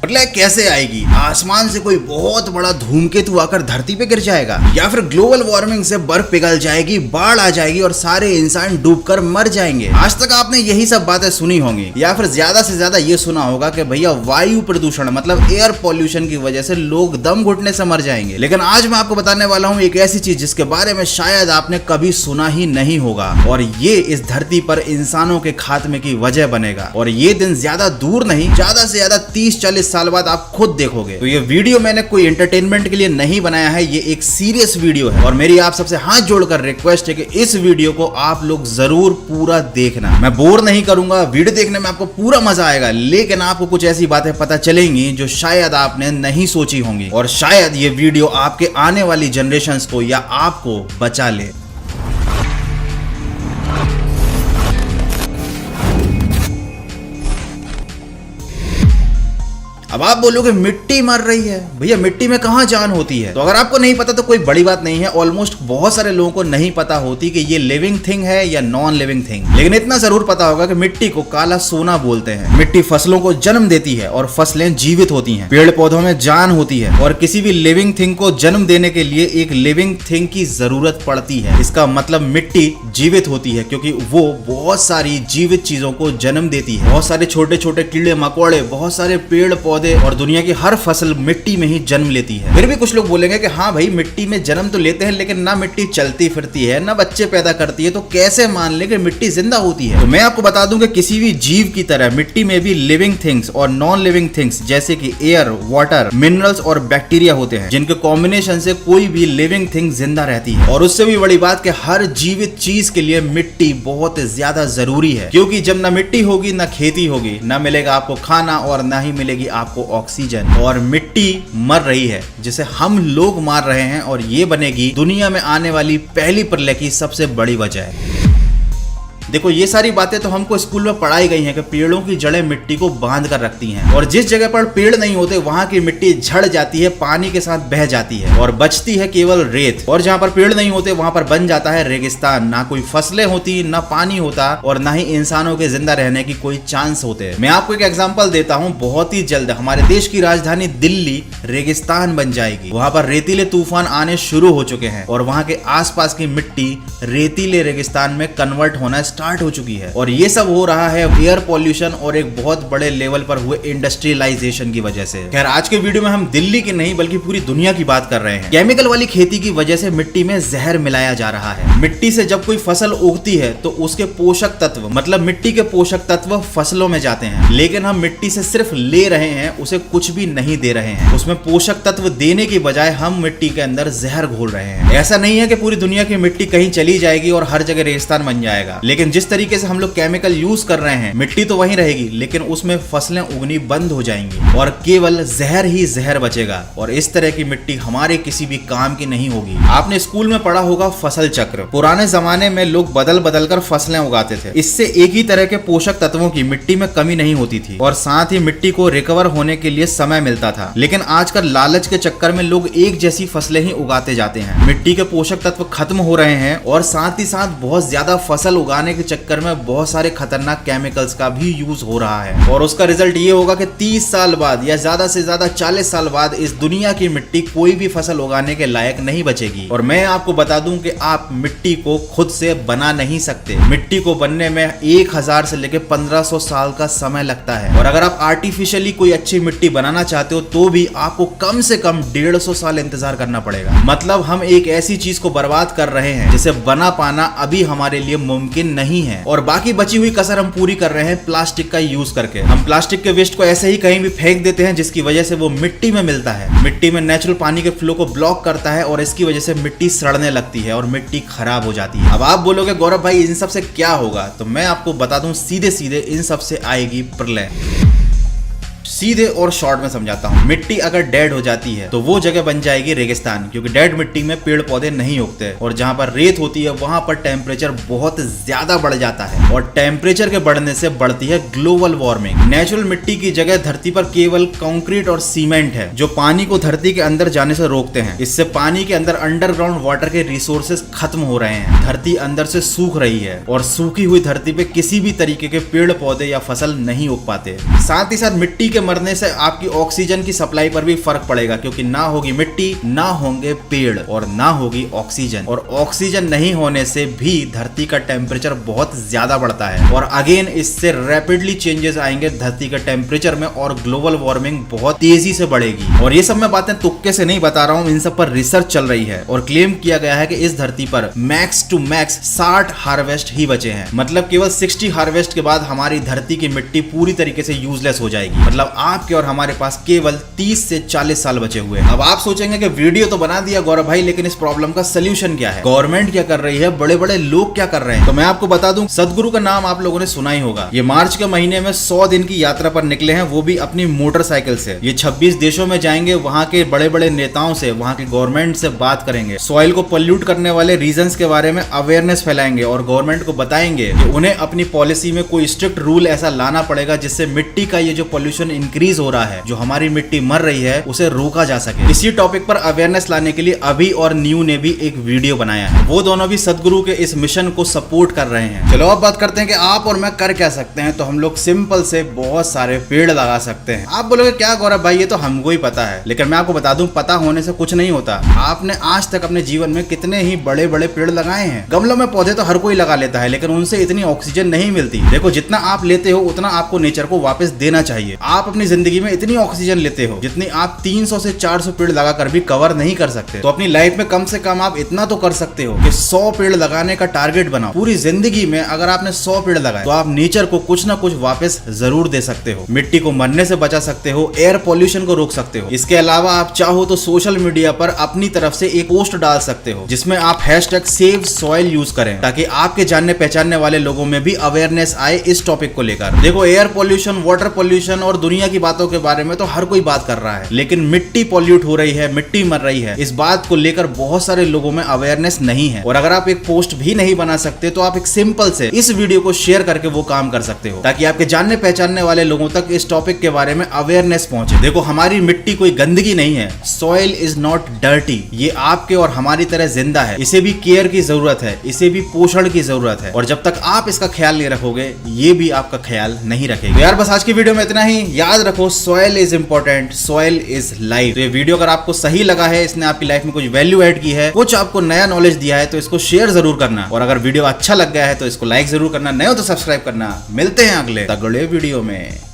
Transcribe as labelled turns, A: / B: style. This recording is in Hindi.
A: प्रलय कैसे आएगी? आसमान से कोई बहुत बड़ा धूमकेतु आकर धरती पे गिर जाएगा, या फिर ग्लोबल वार्मिंग से बर्फ पिघल जाएगी, बाढ़ आ जाएगी और सारे इंसान डूबकर मर जाएंगे। आज तक आपने यही सब बातें सुनी होंगी, या फिर ज्यादा से ज्यादा ये सुना होगा कि भैया वायु प्रदूषण मतलब एयर पॉल्यूशन की वजह से लोग दम घुटने से मर जाएंगे। लेकिन आज मैं आपको बताने वाला हूँ एक ऐसी चीज जिसके बारे में शायद आपने कभी सुना ही नहीं होगा, और ये इस धरती पर इंसानों के खात्मे की वजह बनेगा। और ये दिन ज्यादा दूर नहीं, ज्यादा से ज्यादा 30-40 साल बाद आप खुद देखोगे। तो ये वीडियो मैंने कोई एंटरटेनमेंट के लिए नहीं बनाया है, ये एक सीरियस वीडियो है, और मेरी आप सबसे हाथ जोड़कर रिक्वेस्ट है कि इस वीडियो को आप लोग जरूर पूरा देखना। मैं बोर नहीं करूंगा, वीडियो देखने में आपको पूरा मजा आएगा, लेकिन आपको कुछ ऐसी बातें पता चलेंगी जो शायद आपने नहीं सोची होंगी, और शायद ये वीडियो आपके आने वाली जनरेशंस को या आपको बचा ले। अब आप बोलोगे मिट्टी मर रही है, भैया मिट्टी में कहां जान होती है? तो अगर आपको नहीं पता तो कोई बड़ी बात नहीं है। ऑलमोस्ट बहुत सारे लोगों को नहीं पता होती कि ये लिविंग थिंग है या नॉन लिविंग थिंग, लेकिन इतना जरूर पता होगा कि मिट्टी को काला सोना बोलते हैं। मिट्टी फसलों को जन्म देती है और फसलें जीवित होती हैं। पेड़ पौधों में जान होती है, और किसी भी लिविंग थिंग को जन्म देने के लिए एक लिविंग थिंग की जरूरत पड़ती है। इसका मतलब मिट्टी जीवित होती है क्योंकि वो बहुत सारी जीवित चीजों को जन्म देती है। बहुत सारे छोटे छोटे कीड़े मकोड़े, बहुत सारे पेड़ पौधे और दुनिया की हर फसल मिट्टी में ही जन्म लेती है। फिर भी कुछ लोग बोलेंगे कि हाँ भाई मिट्टी में जन्म तो लेते हैं, लेकिन ना मिट्टी चलती फिरती है, ना बच्चे पैदा करती है, तो कैसे मान ले कि मिट्टी जिंदा होती है? तो मैं आपको बता दूं कि किसी भी जीव की तरह मिट्टी में भी लिविंग थिंग्स और नॉन लिविंग थिंग्स जैसे कि एयर, वाटर, मिनरल्स और बैक्टीरिया होते हैं, जिनके कॉम्बिनेशन से कोई भी लिविंग थिंग जिंदा रहती है। और उससे भी बड़ी बात कि हर जीवित चीज के लिए मिट्टी बहुत ज्यादा जरूरी है, क्योंकि जब ना मिट्टी होगी ना खेती होगी, ना मिलेगा आपको खाना और ना ही मिलेगी आपको ऑक्सीजन। और मिट्टी मर रही है जिसे हम लोग मार रहे हैं, और ये बनेगी दुनिया में आने वाली पहली प्रलय की सबसे बड़ी वजह। देखो ये सारी बातें तो हमको स्कूल में पढ़ाई गई हैं कि पेड़ों की जड़ें मिट्टी को बांध कर रखती हैं, और जिस जगह पर पेड़ नहीं होते वहां की मिट्टी झड़ जाती है, पानी के साथ बह जाती है और बचती है केवल रेत। और जहां पर पेड़ नहीं होते वहां पर बन जाता है रेगिस्तान। ना कोई फसलें होती, ना पानी होता, और ना ही इंसानों के जिंदा रहने की कोई चांस होते। मैं आपको एक एग्जांपल देता हूं, बहुत ही जल्द हमारे देश की राजधानी दिल्ली रेगिस्तान बन जाएगी। वहां पर रेतीले तूफान आने शुरू हो चुके हैं, और वहां के आसपास की मिट्टी रेतीले रेगिस्तान में कन्वर्ट होना स्टार्ट हो चुकी है। और ये सब हो रहा है एयर पॉल्यूशन और एक बहुत बड़े लेवल पर हुए इंडस्ट्रियलाइजेशन की वजह से। खैर आज के वीडियो में हम दिल्ली की नहीं बल्कि पूरी दुनिया की बात कर रहे हैं। केमिकल वाली खेती की वजह से मिट्टी में जहर मिलाया जा रहा है। मिट्टी से जब कोई फसल उगती है तो उसके पोषक तत्व मतलब मिट्टी के पोषक तत्व फसलों में जाते हैं, लेकिन हम मिट्टी से सिर्फ ले रहे हैं, उसे कुछ भी नहीं दे रहे हैं। उसमें पोषक तत्व देने की बजाय हम मिट्टी के अंदर जहर घोल रहे हैं। ऐसा नहीं है कि पूरी दुनिया की मिट्टी कहीं चली जाएगी और हर जगह रेगिस्तान बन जाएगा, लेकिन जिस तरीके से हम लोग केमिकल यूज कर रहे हैं, मिट्टी तो वहीं रहेगी, लेकिन उसमें फसलें उगनी बंद हो जाएंगी और केवल जहर ही जहर बचेगा। और इस तरह की मिट्टी हमारे किसी भी काम की नहीं होगी। आपने स्कूल में पढ़ा होगा फसल चक्र। पुराने जमाने में लोग बदल बदल कर फसलें उगाते थे। इससे एक ही तरह के पोषक तत्वों की मिट्टी में कमी नहीं होती थी, और साथ ही मिट्टी को रिकवर होने के लिए समय मिलता था। लेकिन आजकल लालच के चक्कर में लोग एक जैसी फसलें ही उगाते जाते हैं। मिट्टी के पोषक तत्व खत्म हो रहे हैं, और साथ ही साथ बहुत ज्यादा फसल उगाने के चक्कर में बहुत सारे खतरनाक केमिकल्स का भी यूज हो रहा है। और उसका रिजल्ट ये होगा कि 30 साल बाद या ज्यादा से ज्यादा 40 साल बाद इस दुनिया की मिट्टी कोई भी फसल उगाने के लायक नहीं बचेगी। और मैं आपको बता दूं कि आप मिट्टी को खुद से बना नहीं सकते। मिट्टी को बनने में 1000 से लेकर 1500 साल का समय लगता है, और अगर आप आर्टिफिशियली कोई अच्छी मिट्टी बनाना चाहते हो तो भी आपको कम से कम 150 साल इंतजार करना पड़ेगा। मतलब हम एक ऐसी चीज को बर्बाद कर रहे हैं जिसे बना पाना अभी हमारे लिए मुमकिन नहीं है। और बाकी बची हुई कसर हम पूरी कर रहे हैं प्लास्टिक का यूज करके। हम प्लास्टिक के वेस्ट को ऐसे ही कहीं भी फेंक देते हैं, जिसकी वजह से वो मिट्टी में मिलता है, मिट्टी में नेचुरल पानी के फ्लो को ब्लॉक करता है, और इसकी वजह से मिट्टी सड़ने लगती है और मिट्टी खराब हो जाती है। अब आप बोलोगे गौरव भाई इन सब से क्या होगा? तो मैं आपको बता दूं सीधे सीधे इन सब से आएगी प्रलय। सीधे और शॉर्ट में समझाता हूँ। मिट्टी अगर डेड हो जाती है तो वो जगह बन जाएगी रेगिस्तान, क्योंकि डेड मिट्टी में पेड़ पौधे नहीं उगते, और जहाँ पर रेत होती है वहां पर टेम्परेचर बहुत ज्यादा बढ़ जाता है, और टेम्परेचर के बढ़ने से बढ़ती है ग्लोबल वार्मिंग। नेचुरल मिट्टी की जगह धरती पर केवल कंक्रीट और सीमेंट है, जो पानी को धरती के अंदर जाने से रोकते हैं। इससे पानी के अंदर अंडरग्राउंड वाटर के रिसोर्सेज खत्म हो रहे हैं, धरती अंदर से सूख रही है, और सूखी हुई धरती पे किसी भी तरीके के पेड़ पौधे या फसल नहीं उग पाते। साथ ही साथ मिट्टी के मरने से आपकी ऑक्सीजन की सप्लाई पर भी फर्क पड़ेगा, क्योंकि ना होगी मिट्टी, ना होंगे पेड़ और ना होगी ऑक्सीजन। और ऑक्सीजन नहीं होने से भी धरती का टेम्परेचर बहुत ज्यादा बढ़ता है और अगेन इससे रैपिडली चेंजेस आएंगे धरती के टेम्परेचर में और ग्लोबल वार्मिंग बहुत तेजी से बढ़ेगी। और ये सब मैं बातें तुक्के से नहीं बता रहा हूँ, इन सब पर रिसर्च चल रही है और क्लेम किया गया है कि इस धरती पर मैक्स टू मैक्स 60 हार्वेस्ट ही बचे हैं। मतलब केवल 60 हार्वेस्ट के बाद हमारी धरती की मिट्टी पूरी तरीके से यूजलेस हो जाएगी। मतलब आपके और हमारे पास केवल 30 से 40 साल बचे हुए हैं। अब आप सोचेंगे कि वीडियो तो बना दिया गौरव भाई, लेकिन इस प्रॉब्लम का सोल्यूशन क्या है? गवर्नमेंट क्या कर रही है? बड़े बड़े लोग क्या कर रहे हैं? तो मैं आपको बता दूं, सदगुरु का नाम आप लोगों ने सुना ही होगा। ये मार्च के महीने में 100 दिन की यात्रा पर निकले हैं, वो भी अपनी मोटरसाइकिल से। ये 26 देशों में जाएंगे, वहां के बड़े बड़े नेताओं से, वहां के गवर्नमेंट से बात करेंगे, सॉइल को पोल्यूट करने वाले रीजंस के बारे में अवेयरनेस फैलाएंगे और गवर्नमेंट को बताएंगे कि उन्हें अपनी पॉलिसी में कोई स्ट्रिक्ट रूल ऐसा लाना पड़ेगा जिससे मिट्टी का ये जो पोल्यूशन इंक्रीज हो रहा है, जो हमारी मिट्टी मर रही है, उसे रोका जा सके। इसी टॉपिक पर अवेयरनेस लाने के लिए अभी और न्यू ने भी एक वीडियो बनाया है। वो दोनों भी सदगुरु के इस मिशन को सपोर्ट कर रहे हैं। चलो अब बात करते हैं कि आप और मैं कर क्या सकते हैं। तो हम लोग सिंपल से बहुत सारे पेड़ लगा सकते हैं। आप बोलोगे क्या गौरव भाई, ये तो हमको ही पता है, लेकिन मैं आपको बता दूं, पता होने से कुछ नहीं होता। आपने आज तक अपने जीवन में कितने ही बड़े बड़े पेड़ लगाए हैं। गमलों में पौधे तो हर कोई लगा लेता है, लेकिन उनसे इतनी ऑक्सीजन नहीं मिलती। देखो, जितना आप लेते हो उतना आपको नेचर को वापस देना चाहिए। आप अपनी जिंदगी में इतनी ऑक्सीजन लेते हो जितनी आप 300 से 400 पेड़ लगाकर भी कवर नहीं कर सकते। तो अपनी लाइफ में कम से कम आप इतना तो कर सकते हो कि 100 पेड़ लगाने का टारगेट बनाओ। पूरी जिंदगी में अगर आपने 100 पेड़ लगाए तो आप नेचर को कुछ ना कुछ वापस जरूर दे सकते हो। मिट्टी को मरने से बचा सकते हो, एयर पॉल्यूशन को रोक सकते हो। इसके अलावा आप चाहो तो सोशल मीडिया पर अपनी तरफ से एक पोस्ट डाल सकते हो जिसमें आप #SaveSoil यूज करें, ताकि आपके जानने पहचानने वाले लोगों में भी अवेयरनेस आए इस टॉपिक को लेकर। देखो, एयर पॉल्यूशन, वाटर पॉल्यूशन और दुनिया की बातों के बारे में तो हर कोई बात कर रहा है, लेकिन मिट्टी पॉल्यूट हो रही है, मिट्टी मर रही है, इस बात को लेकर बहुत सारे लोगों में अवेयरनेस नहीं है। और अगर आप एक पोस्ट भी नहीं बना सकते तो आप एक सिंपल से इस वीडियो को शेयर करके वो काम कर सकते हो, ताकि आपके जानने पहचानने वाले लोगों तक इस टॉपिक के बारे में अवेयरनेस पहुंचे। देखो, हमारी मिट्टी कोई गंदगी नहीं है। Soil is not dirty. ये आपके और हमारी तरह जिंदा है, इसे भी केयर की जरूरत है, इसे भी पोषण की जरूरत है। और जब तक आप इसका ख्याल नहीं रखोगे, ये भी आपका ख्याल नहीं रखेगा। यार बस आज की वीडियो में इतना ही। याद रखो, soil is important, soil is life. तो ये वीडियो अगर आपको सही लगा है, इसने आपकी लाइफ में कुछ वैल्यू ऐड की है, कुछ आपको नया नॉलेज दिया है, तो इसको शेयर जरूर करना। और अगर वीडियो अच्छा लग गया है तो इसको लाइक जरूर करना। नए हो तो सब्सक्राइब करना। मिलते हैं अगले तगड़े वीडियो में।